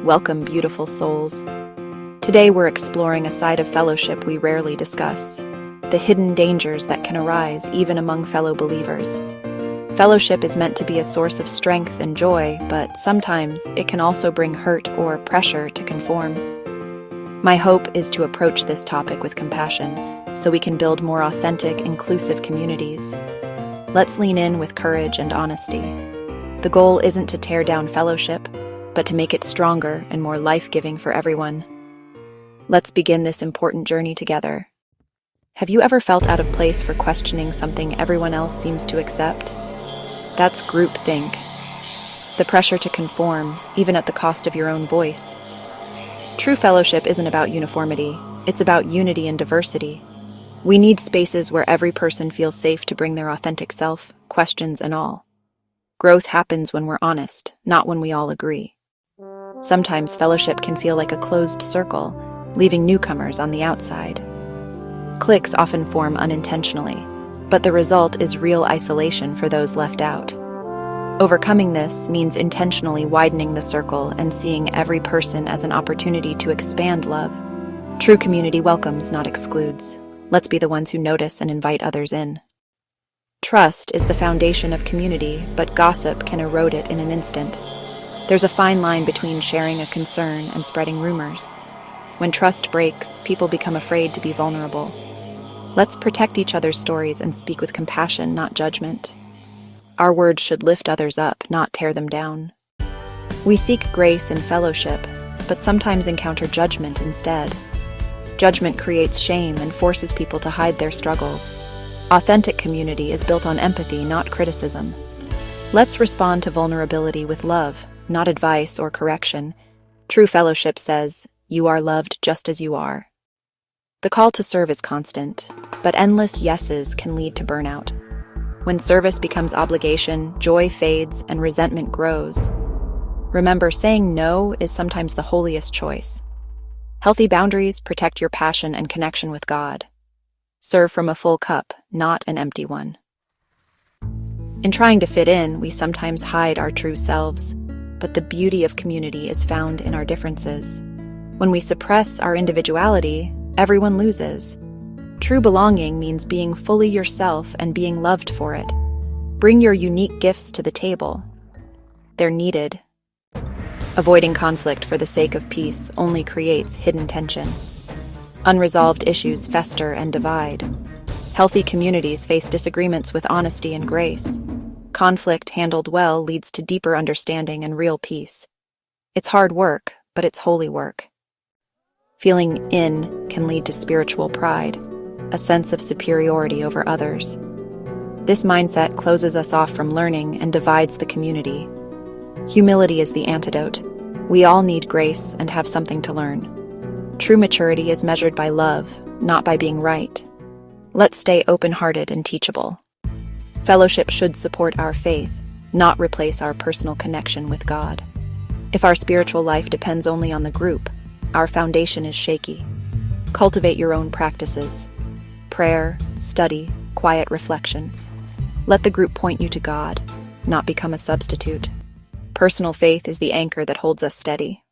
Welcome, beautiful souls. Today we're exploring a side of fellowship we rarely discuss, the hidden dangers that can arise even among fellow believers. Fellowship is meant to be a source of strength and joy, but sometimes it can also bring hurt or pressure to conform. My hope is to approach this topic with compassion, so we can build more authentic, inclusive communities. Let's lean in with courage and honesty. The goal isn't to tear down fellowship, but to make it stronger and more life-giving for everyone. Let's begin this important journey together. Have you ever felt out of place for questioning something everyone else seems to accept? That's groupthink. The pressure to conform, even at the cost of your own voice. True fellowship isn't about uniformity, it's about unity and diversity. We need spaces where every person feels safe to bring their authentic self, questions and all. Growth happens when we're honest, not when we all agree. Sometimes fellowship can feel like a closed circle, leaving newcomers on the outside. Cliques often form unintentionally, but the result is real isolation for those left out. Overcoming this means intentionally widening the circle and seeing every person as an opportunity to expand love. True community welcomes, not excludes. Let's be the ones who notice and invite others in. Trust is the foundation of community, but gossip can erode it in an instant. There's a fine line between sharing a concern and spreading rumors. When trust breaks, people become afraid to be vulnerable. Let's protect each other's stories and speak with compassion, not judgment. Our words should lift others up, not tear them down. We seek grace and fellowship, but sometimes encounter judgment instead. Judgment creates shame and forces people to hide their struggles. Authentic community is built on empathy, not criticism. Let's respond to vulnerability with love, not advice or correction. True fellowship says, "You are loved just as you are." The call to serve is constant, but endless yeses can lead to burnout. When service becomes obligation, joy fades and resentment grows. Remember, saying no is sometimes the holiest choice. Healthy boundaries protect your passion and connection with God. Serve from a full cup, not an empty one. In trying to fit in, we sometimes hide our true selves, but the beauty of community is found in our differences. When we suppress our individuality, everyone loses. True belonging means being fully yourself and being loved for it. Bring your unique gifts to the table. They're needed. Avoiding conflict for the sake of peace only creates hidden tension. Unresolved issues fester and divide. Healthy communities face disagreements with honesty and grace. Conflict handled well leads to deeper understanding and real peace. It's hard work, but it's holy work. Feeling in can lead to spiritual pride, a sense of superiority over others. This mindset closes us off from learning and divides the community. Humility is the antidote. We all need grace and have something to learn. True maturity is measured by love, not by being right. Let's stay open-hearted and teachable. Fellowship should support our faith, not replace our personal connection with God. If our spiritual life depends only on the group, our foundation is shaky. Cultivate your own practices. Prayer, study, quiet reflection. Let the group point you to God, not become a substitute. Personal faith is the anchor that holds us steady.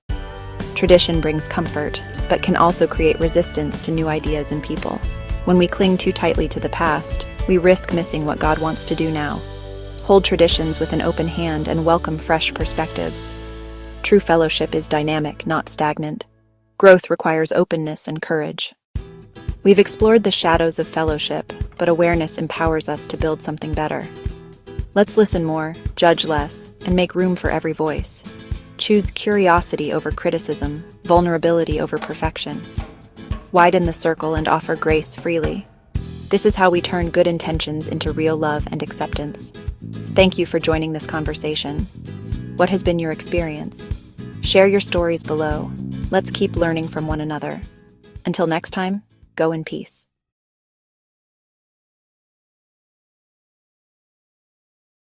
Tradition brings comfort, but can also create resistance to new ideas and people. When we cling too tightly to the past, we risk missing what God wants to do now. Hold traditions with an open hand and welcome fresh perspectives. True fellowship is dynamic, not stagnant. Growth requires openness and courage. We've explored the shadows of fellowship, but awareness empowers us to build something better. Let's listen more, judge less, and make room for every voice. Choose curiosity over criticism, vulnerability over perfection. Widen the circle and offer grace freely. This is how we turn good intentions into real love and acceptance. Thank you for joining this conversation. What has been your experience? Share your stories below. Let's keep learning from one another. Until next time, go in peace.